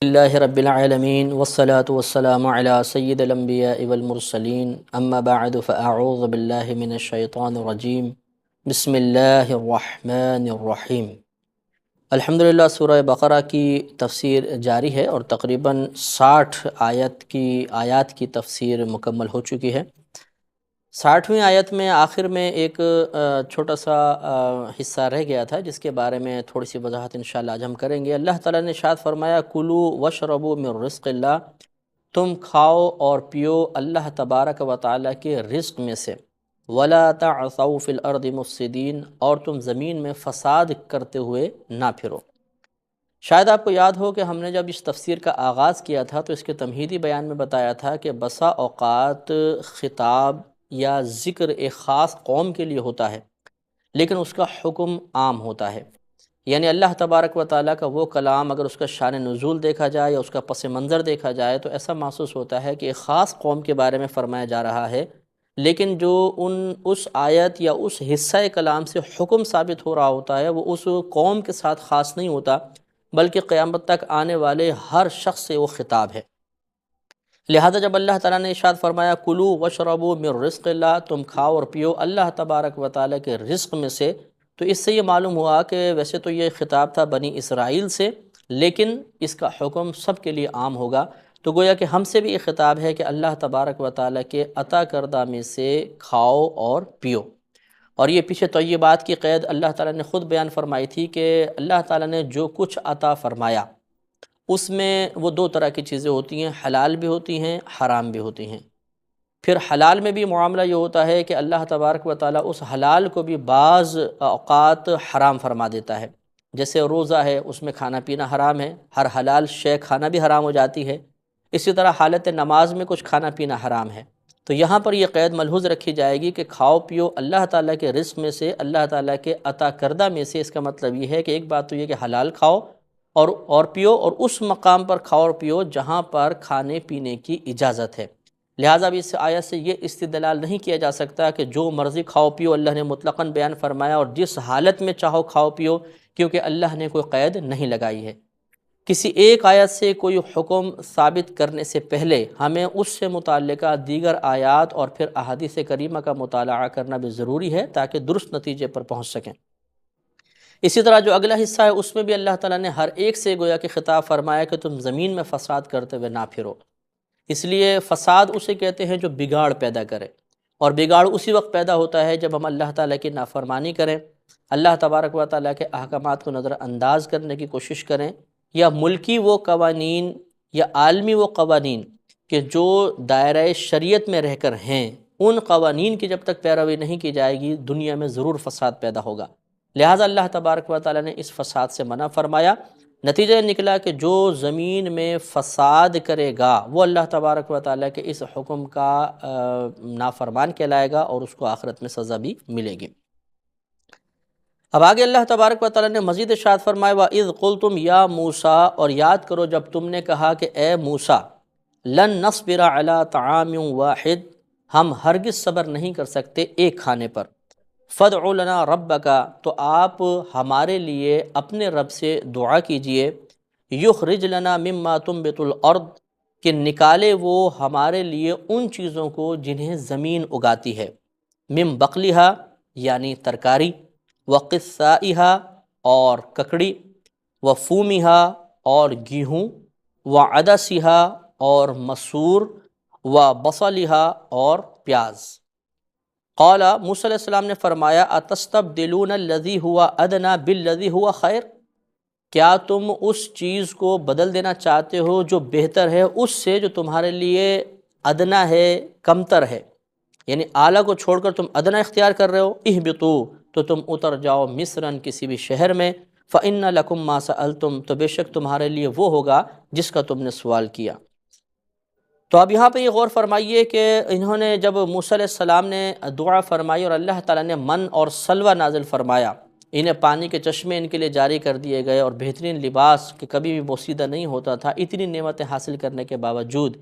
اللہ رب العالمین والصلاة والسلام علی سید الانبیاء والمرسلین اما بعد فاعوذ باللہ من الشیطان الرجیم بسم اللہ الرحمن الرحیم۔ الحمدللہ سورہ بقرہ کی تفسیر جاری ہے اور تقریباً 60 آیات کی تفسیر مکمل ہو چکی ہے۔ 60ویں آیت میں آخر میں ایک چھوٹا سا حصہ رہ گیا تھا جس کے بارے میں تھوڑی سی وضاحت انشاءاللہ آج ہم کریں گے۔ اللہ تعالیٰ نے ارشاد فرمایا کلو وشربوا من رزق اللہ، تم کھاؤ اور پیو اللہ تبارک و تعالیٰ کے رزق میں سے، ولا تعثوا فی الارض مفسدین، اور تم زمین میں فساد کرتے ہوئے نہ پھرو۔ شاید آپ کو یاد ہو کہ ہم نے جب اس تفسیر کا آغاز کیا تھا تو اس کے تمہیدی بیان میں بتایا تھا کہ بسا اوقات خطاب یا ذکر ایک خاص قوم کے لیے ہوتا ہے لیکن اس کا حکم عام ہوتا ہے، یعنی اللہ تبارک و تعالیٰ کا وہ کلام اگر اس کا شان نزول دیکھا جائے یا اس کا پس منظر دیکھا جائے تو ایسا محسوس ہوتا ہے کہ ایک خاص قوم کے بارے میں فرمایا جا رہا ہے، لیکن جو اس آیت یا اس حصہ کلام سے حکم ثابت ہو رہا ہوتا ہے وہ اس قوم کے ساتھ خاص نہیں ہوتا بلکہ قیامت تک آنے والے ہر شخص سے وہ خطاب ہے۔ لہذا جب اللہ تعالیٰ نے ارشاد فرمایا کلو وشربوا من رزق اللہ، تم کھاؤ اور پیو اللہ تبارک و تعالیٰ کے رزق میں سے، تو اس سے یہ معلوم ہوا کہ ویسے تو یہ خطاب تھا بنی اسرائیل سے لیکن اس کا حکم سب کے لیے عام ہوگا، تو گویا کہ ہم سے بھی یہ خطاب ہے کہ اللہ تبارک و تعالیٰ کے عطا کردہ میں سے کھاؤ اور پیو۔ اور یہ پیچھے طیبات کی قید اللہ تعالیٰ نے خود بیان فرمائی تھی کہ اللہ تعالیٰ نے جو کچھ عطا فرمایا اس میں وہ دو طرح کی چیزیں ہوتی ہیں، حلال بھی ہوتی ہیں، حرام بھی ہوتی ہیں۔ پھر حلال میں بھی معاملہ یہ ہوتا ہے کہ اللہ تبارک و تعالیٰ اس حلال کو بھی بعض اوقات حرام فرما دیتا ہے، جیسے روزہ ہے اس میں کھانا پینا حرام ہے، ہر حلال شے کھانا بھی حرام ہو جاتی ہے، اسی طرح حالت نماز میں کچھ کھانا پینا حرام ہے۔ تو یہاں پر یہ قید ملحوظ رکھی جائے گی کہ کھاؤ پیو اللہ تعالیٰ کے رزق میں سے، اللہ تعالیٰ کے عطا کردہ میں سے، اس کا مطلب یہ ہے کہ ایک بات تو یہ کہ حلال کھاؤ اور پیو، اور اس مقام پر کھاؤ اور پیو جہاں پر کھانے پینے کی اجازت ہے۔ لہٰذا بھی اس آیت سے یہ استدلال نہیں کیا جا سکتا کہ جو مرضی کھاؤ پیو، اللہ نے مطلقاً بیان فرمایا اور جس حالت میں چاہو کھاؤ پیو، کیونکہ اللہ نے کوئی قید نہیں لگائی ہے۔ کسی ایک آیت سے کوئی حکم ثابت کرنے سے پہلے ہمیں اس سے متعلقہ دیگر آیات اور پھر احادیث کریمہ کا مطالعہ کرنا بھی ضروری ہے تاکہ درست نتیجے پر پہنچ سکیں۔ اسی طرح جو اگلا حصہ ہے اس میں بھی اللہ تعالیٰ نے ہر ایک سے گویا کہ خطاب فرمایا کہ تم زمین میں فساد کرتے ہوئے نہ پھرو۔ اس لیے فساد اسے کہتے ہیں جو بگاڑ پیدا کرے، اور بگاڑ اسی وقت پیدا ہوتا ہے جب ہم اللہ تعالیٰ کی نافرمانی کریں، اللہ تبارک و تعالیٰ کے احکامات کو نظر انداز کرنے کی کوشش کریں، یا ملکی وہ قوانین یا عالمی وہ قوانین کہ جو دائرہ شریعت میں رہ کر ہیں، ان قوانین کی جب تک پیروی نہیں کی جائے گی دنیا میں ضرور فساد پیدا ہوگا۔ لہٰذا اللہ تبارک و تعالیٰ نے اس فساد سے منع فرمایا۔ نتیجہ نکلا کہ جو زمین میں فساد کرے گا وہ اللہ تبارک و تعالیٰ کے اس حکم کا نافرمان کہلائے گا اور اس کو آخرت میں سزا بھی ملے گی۔ اب آگے اللہ تبارک و تعالیٰ نے مزید ارشاد فرمایا وَإِذْ قُلْتُمْ يَا مُوسَىٰ، اور یاد کرو جب تم نے کہا کہ اے موسیٰ، لَن نَصْبِرَ عَلَىٰ طَعَامٍ وَاحِدٍ، ہم ہرگز صبر نہیں کر سکتے ایک کھانے پر، فَادْعُ لَنَا رَبَّكَ، تو آپ ہمارے لیے اپنے رب سے دعا کیجئے، يُخْرِجْ لَنَا مِمَّا تُنبِتُ الْأَرْض، کہ نکالے وہ ہمارے لیے ان چیزوں کو جنہیں زمین اگاتی ہے، مِن بَقْلِهَا یعنی ترکاری، وَقِثَّائِهَا اور ککڑی، وَفُومِهَا اور گیہوں، وَعَدَسِهَا اور مسور، وَبَصَلِهَا اور پیاز۔ قال موسیٰ علیہ السلام نے فرمایا اتستبدلون الذی هو ادنی بالذی هو خیر، کیا تم اس چیز کو بدل دینا چاہتے ہو جو بہتر ہے اس سے جو تمہارے لیے ادنا ہے، کمتر ہے، یعنی اعلیٰ کو چھوڑ کر تم ادنا اختیار کر رہے ہو۔ اہبطوا، تو تم اتر جاؤ مصرن کسی بھی شہر میں، فإن لکم ما سألتم، تو بے شک تمہارے لیے وہ ہوگا جس کا تم نے سوال کیا۔ تو اب یہاں پہ یہ غور فرمائیے کہ انہوں نے جب موسیٰ علیہ السلام نے دعا فرمائی اور اللہ تعالیٰ نے من اور سلوہ نازل فرمایا، انہیں پانی کے چشمے ان کے لیے جاری کر دیے گئے اور بہترین لباس کہ کبھی بھی بوسیدہ نہیں ہوتا تھا، اتنی نعمتیں حاصل کرنے کے باوجود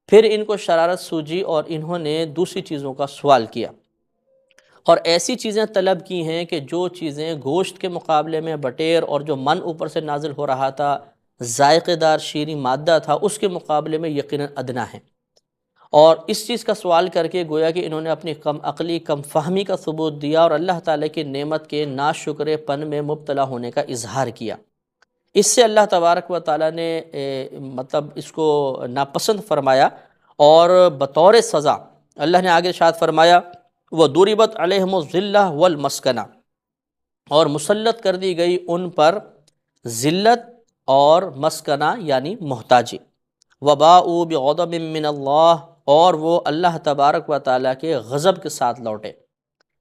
پھر ان کو شرارت سوجی اور انہوں نے دوسری چیزوں کا سوال کیا اور ایسی چیزیں طلب کی ہیں کہ جو چیزیں گوشت کے مقابلے میں بٹیر اور جو من اوپر سے نازل ہو رہا تھا ذائقے دار شیریں مادہ تھا، اس کے مقابلے میں یقیناً ادنا ہے۔ اور اس چیز کا سوال کر کے گویا کہ انہوں نے اپنی کم عقلی، کم فہمی کا ثبوت دیا اور اللہ تعالیٰ کی نعمت کے ناشکرے پن میں مبتلا ہونے کا اظہار کیا۔ اس سے اللہ تبارک و تعالیٰ نے مطلب اس کو ناپسند فرمایا، اور بطور سزا اللہ نے آگے ارشاد فرمایا وَضُرِبَتْ عَلَيْهِمُ الذِّلَّةُ وَالْمَسْكَنَةُ، اور مسلط کر دی گئی ان پر ذلت اور مسکنہ یعنی محتاجی۔ وَبَاءُوا بِغَضَبٍ مِّنَ اللَّهِ، اور وہ اللہ تبارک و تعالیٰ کے غضب کے ساتھ لوٹے،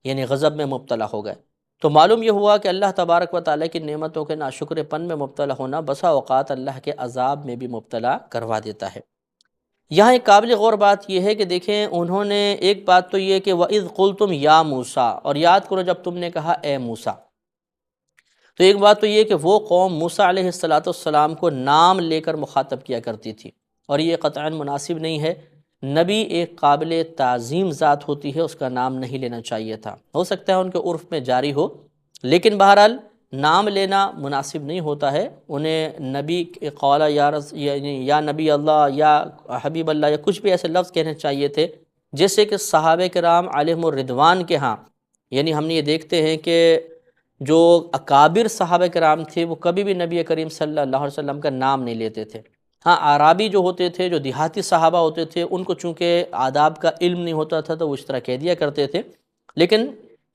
یعنی غضب میں مبتلا ہو گئے۔ تو معلوم یہ ہوا کہ اللہ تبارک و تعالیٰ کی نعمتوں کے ناشکر پن میں مبتلا ہونا بسا اوقات اللہ کے عذاب میں بھی مبتلا کروا دیتا ہے۔ یہاں ایک قابل غور بات یہ ہے کہ دیکھیں، انہوں نے ایک بات تو یہ کہ وَإِذْ قُلْتُمْ يَا مُوسَىٰ، اور یاد کرو جب تم نے کہا اے موسیٰ، تو ایک بات تو یہ کہ وہ قوم موسیٰ علیہ السلام کو نام لے کر مخاطب کیا کرتی تھی، اور یہ قطعاً مناسب نہیں ہے۔ نبی ایک قابل تعظیم ذات ہوتی ہے، اس کا نام نہیں لینا چاہیے تھا۔ ہو سکتا ہے ان کے عرف میں جاری ہو، لیکن بہرحال نام لینا مناسب نہیں ہوتا ہے۔ انہیں نبی قال یا نبی اللہ یا حبیب اللہ یا کچھ بھی ایسے لفظ کہنے چاہیے تھے، جیسے کہ صحابہ کرام علیہم الرضوان کے ہاں، یعنی ہم یہ دیکھتے ہیں کہ جو اکابر صحابہ کرام تھے وہ کبھی بھی نبی کریم صلی اللہ علیہ وسلم کا نام نہیں لیتے تھے۔ ہاں، اعرابی جو ہوتے تھے، جو دیہاتی صحابہ ہوتے تھے، ان کو چونکہ آداب کا علم نہیں ہوتا تھا تو وہ اس طرح کہہ دیا کرتے تھے، لیکن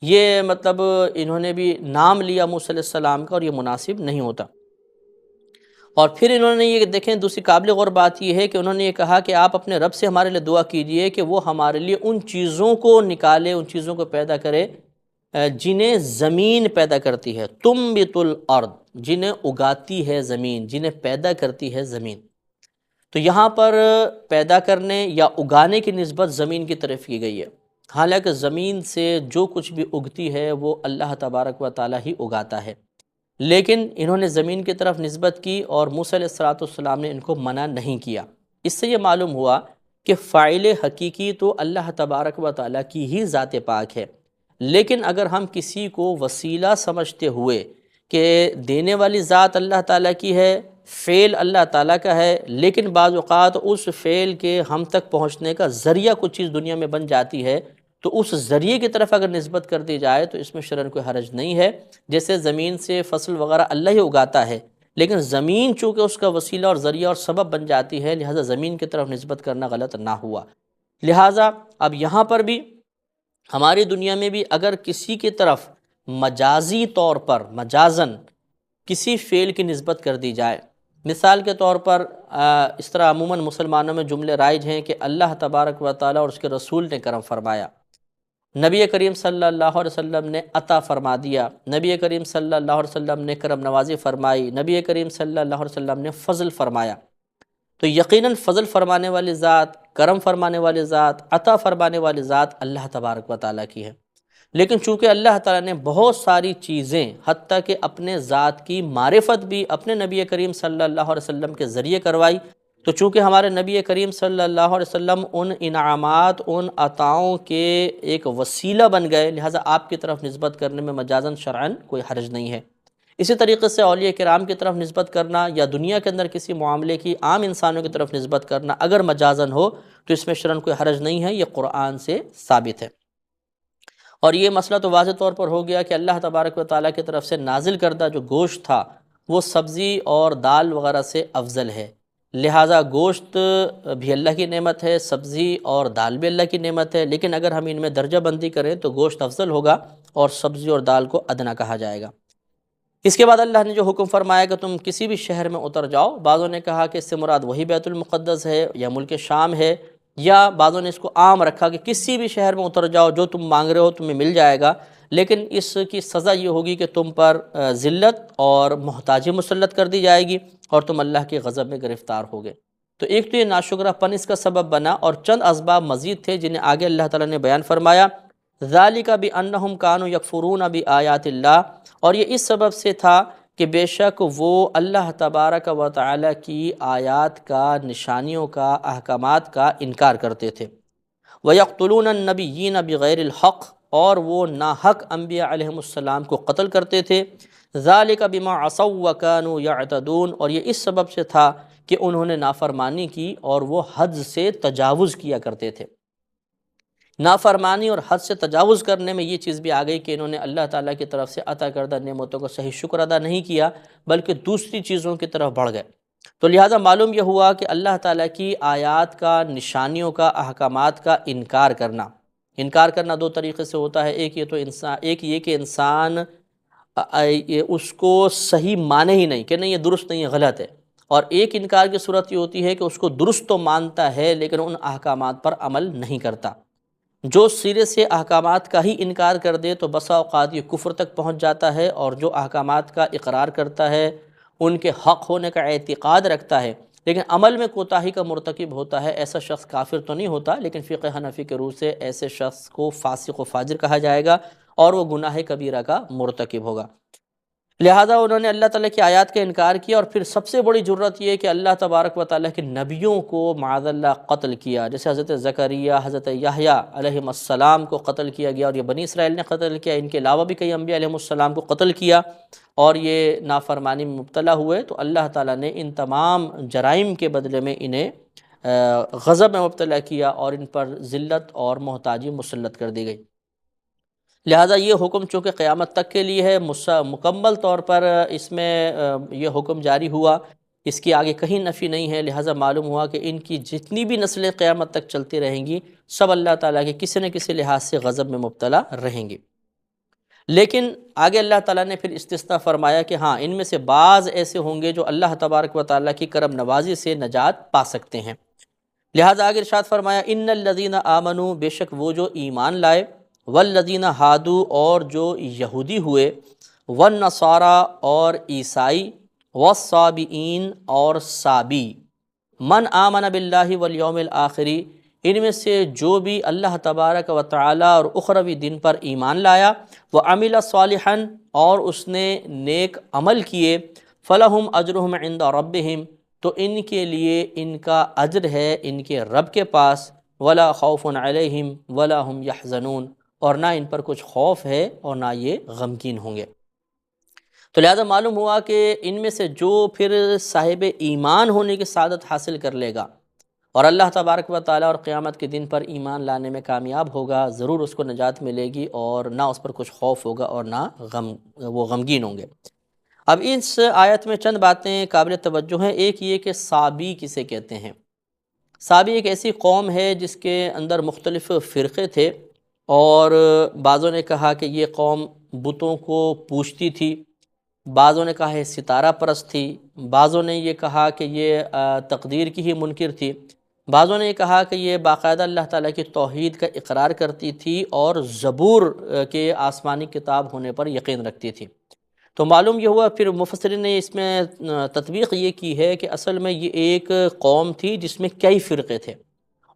یہ مطلب انہوں نے بھی نام لیا موسیٰ علیہ السلام کا، اور یہ مناسب نہیں ہوتا۔ اور پھر انہوں نے یہ دیکھیں، دوسری قابل غور بات یہ ہے کہ انہوں نے یہ کہا کہ آپ اپنے رب سے ہمارے لیے دعا کیجئے کہ وہ ہمارے لیے ان چیزوں کو نکالے، ان چیزوں کو پیدا کرے جنہیں زمین پیدا کرتی ہے، تنبت الارض، جنہیں اگاتی ہے زمین، جنہیں پیدا کرتی ہے زمین۔ تو یہاں پر پیدا کرنے یا اگانے کی نسبت زمین کی طرف کی گئی ہے، حالانکہ زمین سے جو کچھ بھی اگتی ہے وہ اللہ تبارک و تعالیٰ ہی اگاتا ہے، لیکن انہوں نے زمین کی طرف نسبت کی اور موسیٰ علیہ السلام نے ان کو منع نہیں کیا۔ اس سے یہ معلوم ہوا کہ فاعل حقیقی تو اللہ تبارک و تعالیٰ کی ہی ذات پاک ہے، لیکن اگر ہم کسی کو وسیلہ سمجھتے ہوئے کہ دینے والی ذات اللہ تعالیٰ کی ہے، فعل اللہ تعالیٰ کا ہے، لیکن بعض اوقات اس فعل کے ہم تک پہنچنے کا ذریعہ کچھ چیز دنیا میں بن جاتی ہے، تو اس ذریعے کی طرف اگر نسبت کر دی جائے تو اس میں شرعاً کوئی حرج نہیں ہے۔ جیسے زمین سے فصل وغیرہ اللہ ہی اگاتا ہے، لیکن زمین چونکہ اس کا وسیلہ اور ذریعہ اور سبب بن جاتی ہے، لہٰذا زمین کی طرف نسبت کرنا غلط نہ ہوا۔ لہٰذا اب یہاں پر بھی ہماری دنیا میں بھی اگر کسی کی طرف مجازی طور پر مجازن کسی فعل کی نسبت کر دی جائے، مثال کے طور پر اس طرح عموماً مسلمانوں میں جملے رائج ہیں کہ اللہ تبارک و تعالیٰ اور اس کے رسول نے کرم فرمایا، نبی کریم صلی اللہ علیہ وسلم نے عطا فرما دیا، نبی کریم صلی اللہ علیہ وسلم نے کرم نوازی فرمائی، نبی کریم صلی اللہ علیہ وسلم نے فضل فرمایا۔ تو یقیناً فضل فرمانے والی ذات، کرم فرمانے والی ذات، عطا فرمانے والی ذات اللہ تبارک و تعالیٰ کی ہے، لیکن چونکہ اللہ تعالیٰ نے بہت ساری چیزیں حتیٰ کہ اپنے ذات کی معرفت بھی اپنے نبی کریم صلی اللہ علیہ وسلم کے ذریعے کروائی، تو چونکہ ہمارے نبی کریم صلی اللہ علیہ وسلم ان انعامات، ان عطاؤں کے ایک وسیلہ بن گئے، لہٰذا آپ کی طرف نسبت کرنے میں مجازاً شرعاً کوئی حرج نہیں ہے۔ اسی طریقے سے اولیاء کرام کی طرف نسبت کرنا یا دنیا کے اندر کسی معاملے کی عام انسانوں کی طرف نسبت کرنا اگر مجازاً ہو تو اس میں شرعاً کوئی حرج نہیں ہے، یہ قرآن سے ثابت ہے۔ اور یہ مسئلہ تو واضح طور پر ہو گیا کہ اللہ تبارک و تعالیٰ کی طرف سے نازل کردہ جو گوشت تھا وہ سبزی اور دال وغیرہ سے افضل ہے، لہٰذا گوشت بھی اللہ کی نعمت ہے، سبزی اور دال بھی اللہ کی نعمت ہے، لیکن اگر ہم ان میں درجہ بندی کریں تو گوشت افضل ہوگا اور سبزی اور دال کو ادنا کہا جائے گا۔ اس کے بعد اللہ نے جو حکم فرمایا کہ تم کسی بھی شہر میں اتر جاؤ، بعضوں نے کہا کہ اس سے مراد وہی بیت المقدس ہے یا ملک شام ہے، یا بعضوں نے اس کو عام رکھا کہ کسی بھی شہر میں اتر جاؤ، جو تم مانگ رہے ہو تمہیں مل جائے گا، لیکن اس کی سزا یہ ہوگی کہ تم پر ذلت اور محتاجی مسلط کر دی جائے گی اور تم اللہ کے غضب میں گرفتار ہوگے۔ تو ایک تو یہ ناشکرہ پن اس کا سبب بنا، اور چند اسباب مزید تھے جنہیں آگے اللہ تعالیٰ نے بیان فرمایا، ذالک بانہم کانوا یکفرون بآیات اللہ، اور یہ اس سبب سے تھا کہ بے شک وہ اللہ تبارک و تعالیٰ کی آیات کا، نشانیوں کا، احکامات کا انکار کرتے تھے۔ وَيَقْتُلُونَ النَّبِيِّينَ بِغَيْرِ الْحَقِّ، اور وہ ناحق انبیاء علیہم السلام کو قتل کرتے تھے۔ ذالک بما عصوا وکانوا یعتدون، اور یہ اس سبب سے تھا کہ انہوں نے نافرمانی کی اور وہ حد سے تجاوز کیا کرتے تھے۔ نافرمانی اور حد سے تجاوز کرنے میں یہ چیز بھی آ گئی کہ انہوں نے اللہ تعالیٰ کی طرف سے عطا کردہ نعمتوں کا صحیح شکر ادا نہیں کیا، بلکہ دوسری چیزوں کی طرف بڑھ گئے۔ تو لہٰذا معلوم یہ ہوا کہ اللہ تعالیٰ کی آیات کا، نشانیوں کا، احکامات کا انکار کرنا دو طریقے سے ہوتا ہے۔ ایک یہ کہ انسان اس کو صحیح مانے ہی نہیں، کہ نہیں یہ درست نہیں، یہ غلط ہے، اور ایک انکار کی صورت یہ ہوتی ہے کہ اس کو درست تو مانتا ہے لیکن ان احکامات پر عمل نہیں کرتا۔ جو سرے سے احکامات کا ہی انکار کر دے تو بسا اوقات یہ کفر تک پہنچ جاتا ہے، اور جو احکامات کا اقرار کرتا ہے، ان کے حق ہونے کا اعتقاد رکھتا ہے لیکن عمل میں کوتاہی کا مرتکب ہوتا ہے، ایسا شخص کافر تو نہیں ہوتا، لیکن فقہ حنفی کے روح سے ایسے شخص کو فاسق و فاجر کہا جائے گا اور وہ گناہ کبیرہ کا مرتکب ہوگا۔ لہذا انہوں نے اللہ تعالیٰ کی آیات کا انکار کیا، اور پھر سب سے بڑی جرت یہ ہے کہ اللہ تبارک و تعالیٰ کے نبیوں کو معاذ اللہ قتل کیا، جیسے حضرت زکریا، حضرت یحییٰ علیہ السلام کو قتل کیا گیا، اور یہ بنی اسرائیل نے قتل کیا۔ ان کے علاوہ بھی کئی انبیاء علیہ السلام کو قتل کیا اور یہ نافرمانی میں مبتلا ہوئے، تو اللہ تعالیٰ نے ان تمام جرائم کے بدلے میں انہیں غضب میں مبتلا کیا اور ان پر ذلت اور محتاجی مسلط کر دی گئی۔ لہٰذا یہ حکم چونکہ قیامت تک کے لیے ہے، مکمل طور پر اس میں یہ حکم جاری ہوا، اس کی آگے کہیں نفی نہیں ہے، لہٰذا معلوم ہوا کہ ان کی جتنی بھی نسلیں قیامت تک چلتی رہیں گی سب اللہ تعالیٰ کے کسی نہ کسی لحاظ سے غضب میں مبتلا رہیں گی۔ لیکن آگے اللہ تعالیٰ نے پھر استثناء فرمایا کہ ہاں ان میں سے بعض ایسے ہوں گے جو اللہ تبارک و تعالیٰ کی کرم نوازی سے نجات پا سکتے ہیں۔ لہٰذا آگے ارشاد فرمایا ان الذین آمنوا، بے شک وہ جو ایمان لائے، والذین ہادو، اور جو یہودی ہوئے، والنصارى، اور عیسائی، والصابئین، اور صابی، من آمن باللہ والیوم الآخر، ان میں سے جو بھی اللہ تبارک و تعالی اور اخروی دن پر ایمان لایا، وعمل صالحا، اور اس نے نیک عمل کیے، فلہم اجرہم عند ربہم، تو ان کے لیے ان کا اجر ہے ان کے رب کے پاس، ولا خوف علیہم ولا ہم یحزنون، اور نہ ان پر کچھ خوف ہے اور نہ یہ غمگین ہوں گے۔ تو لہذا معلوم ہوا کہ ان میں سے جو پھر صاحب ایمان ہونے کی سعادت حاصل کر لے گا اور اللہ تبارک و تعالیٰ اور قیامت کے دن پر ایمان لانے میں کامیاب ہوگا، ضرور اس کو نجات ملے گی اور نہ اس پر کچھ خوف ہوگا اور نہ وہ غمگین ہوں گے۔ اب اس آیت میں چند باتیں قابل توجہ ہیں۔ ایک یہ کہ صابی کسے کہتے ہیں۔ صابی ایک ایسی قوم ہے جس کے اندر مختلف فرقے تھے، اور بعضوں نے کہا کہ یہ قوم بتوں کو پوجتی تھی، بعضوں نے کہا یہ ستارہ پرست تھی، بعضوں نے یہ کہا کہ یہ تقدیر کی ہی منکر تھی، بعضوں نے یہ کہا کہ یہ باقاعدہ اللہ تعالیٰ کی توحید کا اقرار کرتی تھی اور زبور کے آسمانی کتاب ہونے پر یقین رکھتی تھی۔ تو معلوم یہ ہوا، پھر مفسرین نے اس میں تطبیق یہ کی ہے کہ اصل میں یہ ایک قوم تھی جس میں کئی فرقے تھے،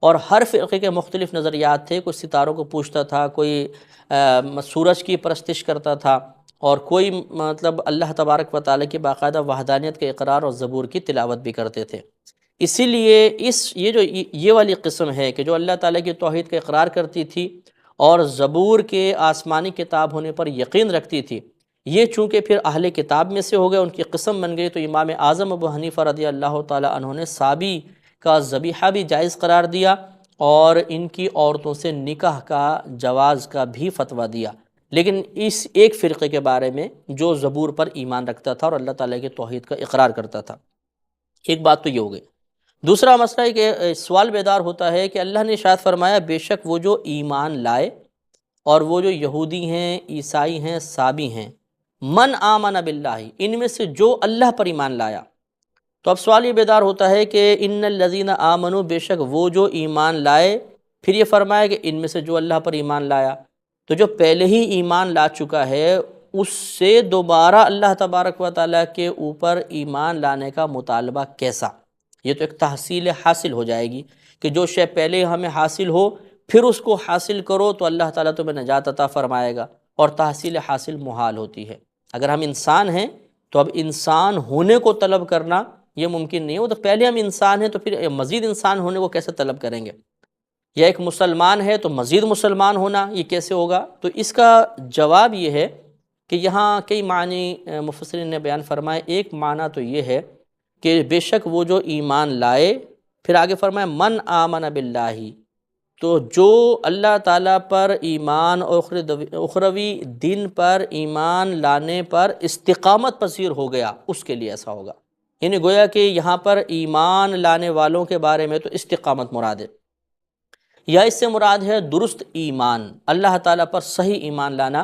اور ہر فرقے کے مختلف نظریات تھے۔ کوئی ستاروں کو پوجتا تھا، کوئی سورج کی پرستش کرتا تھا، اور کوئی مطلب اللہ تبارک و تعالیٰ کی باقاعدہ وحدانیت کے اقرار اور زبور کی تلاوت بھی کرتے تھے۔ اسی لیے یہ والی قسم ہے کہ جو اللہ تعالیٰ کی توحید کا اقرار کرتی تھی اور زبور کے آسمانی کتاب ہونے پر یقین رکھتی تھی، یہ چونکہ پھر اہل کتاب میں سے ہو گئے، ان کی قسم بن گئی، تو امام اعظم ابو حنیفہ رضی اللہ تعالیٰ عنہ نے صابی کا ذبیحہ بھی جائز قرار دیا اور ان کی عورتوں سے نکاح کا جواز کا بھی فتویٰ دیا، لیکن اس ایک فرقے کے بارے میں جو زبور پر ایمان رکھتا تھا اور اللہ تعالیٰ کی توحید کا اقرار کرتا تھا۔ ایک بات تو یہ ہو گئی۔ دوسرا مسئلہ ہے کہ سوال بیدار ہوتا ہے کہ اللہ نے ارشاد فرمایا بے شک وہ جو ایمان لائے، اور وہ جو یہودی ہیں، عیسائی ہیں، صابی ہیں، من آمن باللہ، ان میں سے جو اللہ پر ایمان لایا۔ تو اب سوال یہ بیدار ہوتا ہے کہ ان الذین آمنوا، بے شک وہ جو ایمان لائے، پھر یہ فرمایا کہ ان میں سے جو اللہ پر ایمان لایا، تو جو پہلے ہی ایمان لا چکا ہے اس سے دوبارہ اللہ تبارک و تعالیٰ کے اوپر ایمان لانے کا مطالبہ کیسا؟ یہ تو ایک تحصیل حاصل ہو جائے گی کہ جو شے پہلے ہمیں حاصل ہو پھر اس کو حاصل کرو تو اللہ تعالیٰ تمہیں نجات عطا فرمائے گا، اور تحصیل حاصل محال ہوتی ہے۔ اگر ہم انسان ہیں تو اب انسان ہونے کو طلب کرنا یہ ممکن نہیں ہو، تو پہلے ہم انسان ہیں تو پھر مزید انسان ہونے کو کیسے طلب کریں گے؟ یا ایک مسلمان ہے تو مزید مسلمان ہونا یہ کیسے ہوگا؟ تو اس کا جواب یہ ہے کہ یہاں کئی معنی مفسرین نے بیان فرمائے۔ ایک معنی تو یہ ہے کہ بے شک وہ جو ایمان لائے، پھر آگے فرمائے من آمن باللہ، تو جو اللہ تعالیٰ پر ایمان اور اخروی دین پر ایمان لانے پر استقامت پذیر ہو گیا، اس کے لیے ایسا ہوگا۔ یعنی گویا کہ یہاں پر ایمان لانے والوں کے بارے میں تو استقامت مراد ہے، یا اس سے مراد ہے درست ایمان، اللہ تعالیٰ پر صحیح ایمان لانا۔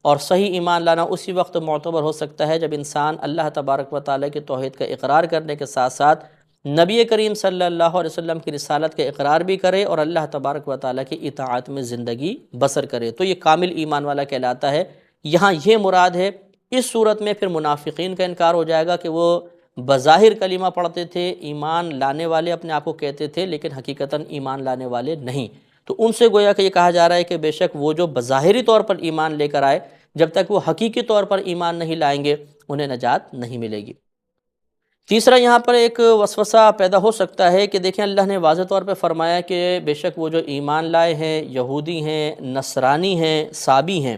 اور صحیح ایمان لانا اسی وقت معتبر ہو سکتا ہے جب انسان اللہ تبارک و تعالیٰ کے توحید کا اقرار کرنے کے ساتھ ساتھ نبی کریم صلی اللہ علیہ وسلم کی رسالت کا اقرار بھی کرے اور اللہ تبارک و تعالیٰ کی اطاعت میں زندگی بسر کرے، تو یہ کامل ایمان والا کہلاتا ہے۔ یہاں یہ مراد ہے۔ اس صورت میں پھر منافقین کا انکار ہو جائے گا کہ وہ بظاہر کلمہ پڑھتے تھے، ایمان لانے والے اپنے آپ کو کہتے تھے، لیکن حقیقتاً ایمان لانے والے نہیں، تو ان سے گویا کہ یہ کہا جا رہا ہے کہ بے شک وہ جو بظاہری طور پر ایمان لے کر آئے، جب تک وہ حقیقی طور پر ایمان نہیں لائیں گے انہیں نجات نہیں ملے گی۔ تیسرا، یہاں پر ایک وسوسہ پیدا ہو سکتا ہے کہ دیکھیں اللہ نے واضح طور پہ فرمایا کہ بے شک وہ جو ایمان لائے ہیں، یہودی ہیں، نصرانی ہیں، صابی ہیں،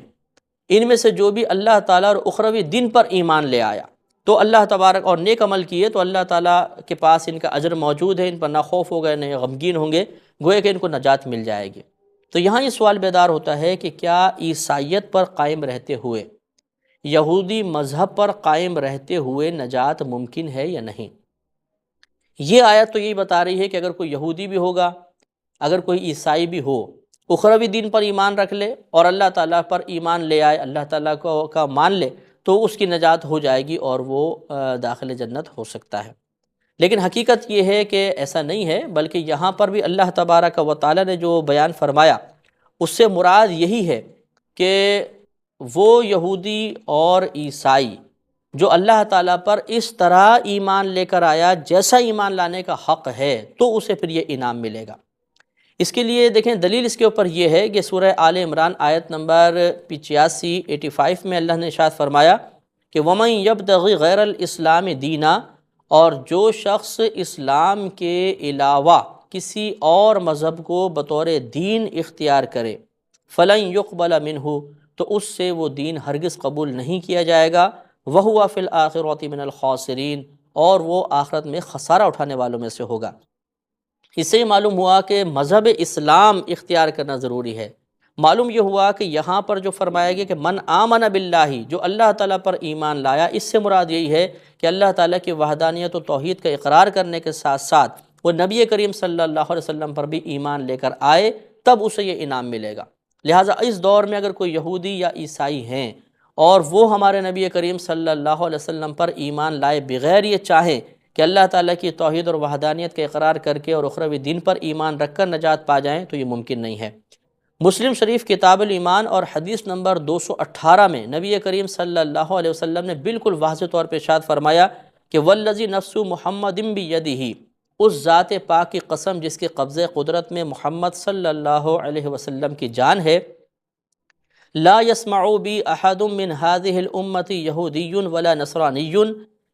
ان میں سے جو بھی اللہ تعالیٰ اور اخروی دین پر ایمان لے آیا تو اللہ تبارک اور نیک عمل کیے تو اللہ تعالیٰ کے پاس ان کا اجر موجود ہے، ان پر نہ خوف ہوگا نہ غمگین ہوں گے، گویا کہ ان کو نجات مل جائے گی۔ تو یہاں یہ سوال بیدار ہوتا ہے کہ کیا عیسائیت پر قائم رہتے ہوئے، یہودی مذہب پر قائم رہتے ہوئے نجات ممکن ہے یا نہیں؟ یہ آیت تو یہی بتا رہی ہے کہ اگر کوئی یہودی بھی ہوگا، اگر کوئی عیسائی بھی ہو، اخروی دین پر ایمان رکھ لے اور اللہ تعالیٰ پر ایمان لے آئے، اللہ تعالیٰ کا مان لے، تو اس کی نجات ہو جائے گی اور وہ داخل جنت ہو سکتا ہے۔ لیکن حقیقت یہ ہے کہ ایسا نہیں ہے، بلکہ یہاں پر بھی اللہ تبارک و تعالیٰ نے جو بیان فرمایا اس سے مراد یہی ہے کہ وہ یہودی اور عیسائی جو اللہ تعالیٰ پر اس طرح ایمان لے کر آیا جیسا ایمان لانے کا حق ہے، تو اسے پھر یہ انعام ملے گا۔ اس کے لیے دیکھیں دلیل اس کے اوپر یہ ہے کہ سورہ آل عمران آیت نمبر 85 میں اللہ نے ارشاد فرمایا کہ وَمَن يَبْتَغِ غَيْرَ الْإِسْلَامِ دِينًا، اور جو شخص اسلام کے علاوہ کسی اور مذہب کو بطور دین اختیار کرے فَلَن يُقْبَلَ مِنْهُ، تو اس سے وہ دین ہرگز قبول نہیں کیا جائے گا، وَهُوَ فِي الْآخِرَةِ مِنَ الْخَاسِرِينَ، اور وہ آخرت میں خسارہ اٹھانے والوں میں سے ہوگا۔ اس سے معلوم ہوا کہ مذہب اسلام اختیار کرنا ضروری ہے۔ معلوم یہ ہوا کہ یہاں پر جو فرمایا گیا کہ من آمن باللہ، جو اللہ تعالیٰ پر ایمان لایا، اس سے مراد یہی ہے کہ اللہ تعالیٰ کی وحدانیت و توحید کا اقرار کرنے کے ساتھ ساتھ وہ نبی کریم صلی اللہ علیہ وسلم پر بھی ایمان لے کر آئے، تب اسے یہ انعام ملے گا۔ لہٰذا اس دور میں اگر کوئی یہودی یا عیسائی ہیں اور وہ ہمارے نبی کریم صلی اللہ علیہ وسلم پر ایمان لائے بغیر یہ چاہیں کہ اللہ تعالیٰ کی توحید اور وحدانیت کا اقرار کر کے اور اخروی دین پر ایمان رکھ کر نجات پا جائیں، تو یہ ممکن نہیں ہے۔ مسلم شریف کتاب الایمان اور حدیث نمبر 218 میں نبی کریم صلی اللہ علیہ وسلم نے بالکل واضح طور پہ ارشاد فرمایا کہ والذی نفس محمد بیدہ، اس ذات پاک کی قسم جس کے قبضے قدرت میں محمد صلی اللہ علیہ وسلم کی جان ہے، لا يسمع بی احد من هذه الامت یہودی ولا نصرانی،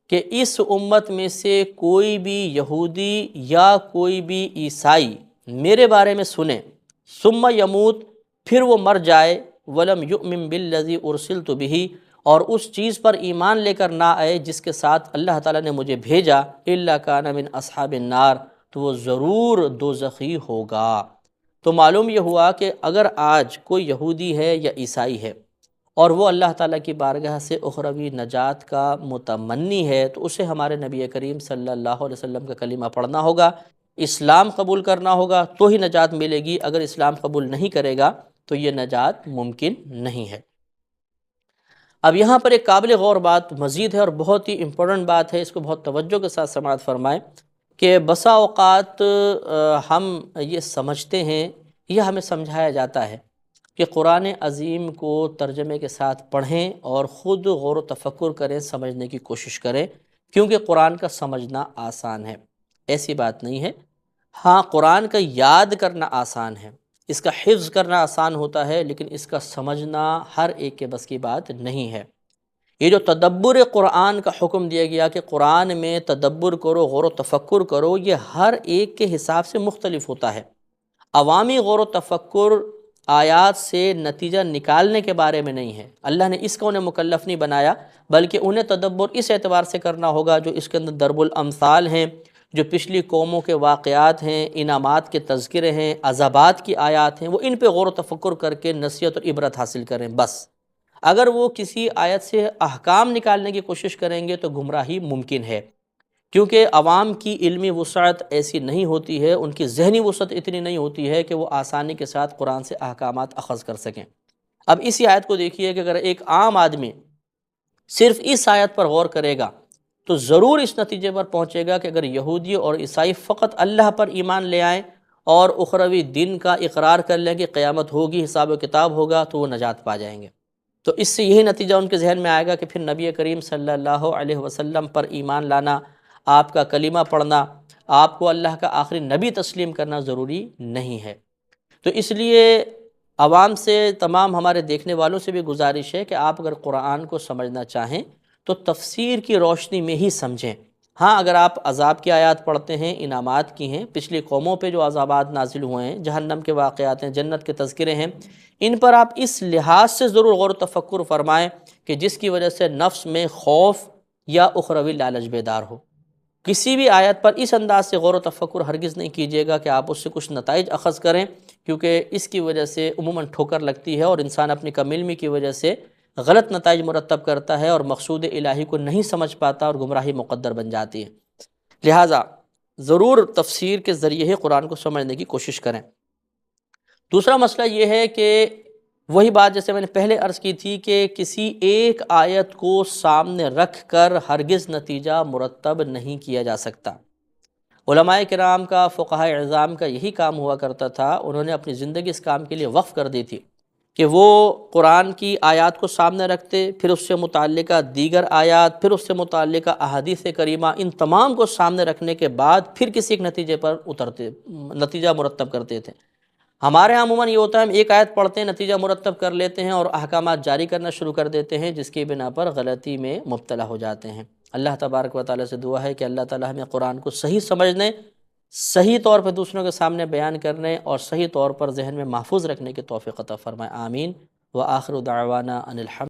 کہ اس امت میں سے کوئی بھی یہودی یا کوئی بھی عیسائی میرے بارے میں سنے، ثم یموت، پھر وہ مر جائے، ولم یؤمن بالذی ارسلت بہ، اور اس چیز پر ایمان لے کر نہ آئے جس کے ساتھ اللہ تعالیٰ نے مجھے بھیجا، الا کان من اصحاب النار، تو وہ ضرور دوزخی ہوگا۔ تو معلوم یہ ہوا کہ اگر آج کوئی یہودی ہے یا عیسائی ہے اور وہ اللہ تعالیٰ کی بارگاہ سے اخروی نجات کا متمنی ہے، تو اسے ہمارے نبی کریم صلی اللہ علیہ وسلم کا کلمہ پڑھنا ہوگا، اسلام قبول کرنا ہوگا، تو ہی نجات ملے گی۔ اگر اسلام قبول نہیں کرے گا تو یہ نجات ممکن نہیں ہے۔ اب یہاں پر ایک قابل غور بات مزید ہے اور بہت ہی امپورٹنٹ بات ہے، اس کو بہت توجہ کے ساتھ سماعت فرمائیں کہ بسا اوقات ہم یہ سمجھتے ہیں یا ہمیں سمجھایا جاتا ہے کہ قرآن عظیم کو ترجمے کے ساتھ پڑھیں اور خود غور و تفکر کریں، سمجھنے کی کوشش کریں، کیونکہ قرآن کا سمجھنا آسان ہے۔ ایسی بات نہیں ہے۔ ہاں، قرآن کا یاد کرنا آسان ہے، اس کا حفظ کرنا آسان ہوتا ہے، لیکن اس کا سمجھنا ہر ایک کے بس کی بات نہیں ہے۔ یہ جو تدبر قرآن کا حکم دیا گیا کہ قرآن میں تدبر کرو، غور و تفکر کرو، یہ ہر ایک کے حساب سے مختلف ہوتا ہے۔ عوامی غور و تفکر آیات سے نتیجہ نکالنے کے بارے میں نہیں ہے۔ اللہ نے اس کو انہیں مکلف نہیں بنایا، بلکہ انہیں تدبر اس اعتبار سے کرنا ہوگا جو اس کے اندر ضرب الامثال ہیں، جو پچھلی قوموں کے واقعات ہیں، انعامات کے تذکرے ہیں، عذابات کی آیات ہیں، وہ ان پہ غور و تفکر کر کے نصیحت اور عبرت حاصل کریں بس۔ اگر وہ کسی آیت سے احکام نکالنے کی کوشش کریں گے تو گمراہی ممکن ہے، کیونکہ عوام کی علمی وسعت ایسی نہیں ہوتی ہے، ان کی ذہنی وسعت اتنی نہیں ہوتی ہے کہ وہ آسانی کے ساتھ قرآن سے احکامات اخذ کر سکیں۔ اب اسی آیت کو دیکھیے کہ اگر ایک عام آدمی صرف اس آیت پر غور کرے گا تو ضرور اس نتیجے پر پہنچے گا کہ اگر یہودی اور عیسائی فقط اللہ پر ایمان لے آئیں اور اخروی دن کا اقرار کر لیں کہ قیامت ہوگی، حساب و کتاب ہوگا، تو وہ نجات پا جائیں گے۔ تو اس سے یہی نتیجہ ان کے ذہن میں آئے گا کہ پھر نبی کریم صلی اللہ علیہ وسلم پر ایمان لانا، آپ کا کلمہ پڑھنا، آپ کو اللہ کا آخری نبی تسلیم کرنا ضروری نہیں ہے۔ تو اس لیے عوام سے، تمام ہمارے دیکھنے والوں سے بھی گزارش ہے کہ آپ اگر قرآن کو سمجھنا چاہیں تو تفسیر کی روشنی میں ہی سمجھیں۔ ہاں، اگر آپ عذاب کی آیات پڑھتے ہیں، انعامات کی ہیں، پچھلی قوموں پہ جو عذابات نازل ہوئے ہیں، جہنم کے واقعات ہیں، جنت کے تذکرے ہیں، ان پر آپ اس لحاظ سے ضرور غور و تفکر فرمائیں کہ جس کی وجہ سے نفس میں خوف یا اخروی لالچ بیدار ہو۔ کسی بھی آیت پر اس انداز سے غور و تفکر ہرگز نہیں کیجیے گا کہ آپ اس سے کچھ نتائج اخذ کریں، کیونکہ اس کی وجہ سے عموماً ٹھوکر لگتی ہے اور انسان اپنی کم علمی کی وجہ سے غلط نتائج مرتب کرتا ہے اور مقصود الہی کو نہیں سمجھ پاتا اور گمراہی مقدر بن جاتی ہے۔ لہٰذا ضرور تفسیر کے ذریعے ہی قرآن کو سمجھنے کی کوشش کریں۔ دوسرا مسئلہ یہ ہے کہ وہی بات جیسے میں نے پہلے عرض کی تھی کہ کسی ایک آیت کو سامنے رکھ کر ہرگز نتیجہ مرتب نہیں کیا جا سکتا۔ علماء کرام کا، فقہاء اعظام کا یہی کام ہوا کرتا تھا، انہوں نے اپنی زندگی اس کام کے لیے وقف کر دی تھی کہ وہ قرآن کی آیات کو سامنے رکھتے، پھر اس سے متعلقہ دیگر آیات، پھر اس سے متعلقہ احادیث کریمہ، ان تمام کو سامنے رکھنے کے بعد پھر کسی ایک نتیجے پر نتیجہ مرتب کرتے تھے۔ ہمارے ہاں عموماً یہ ہوتا ہے ہم ایک آیت پڑھتے ہیں، نتیجہ مرتب کر لیتے ہیں اور احکامات جاری کرنا شروع کر دیتے ہیں، جس کی بنا پر غلطی میں مبتلا ہو جاتے ہیں۔ اللہ تبارک و تعالیٰ سے دعا ہے کہ اللہ تعالیٰ ہمیں قرآن کو صحیح سمجھنے، صحیح طور پر دوسروں کے سامنے بیان کرنے اور صحیح طور پر ذہن میں محفوظ رکھنے کی توفیق عطا فرمائے۔ آمین۔ وآخر دعوانا ان الحمد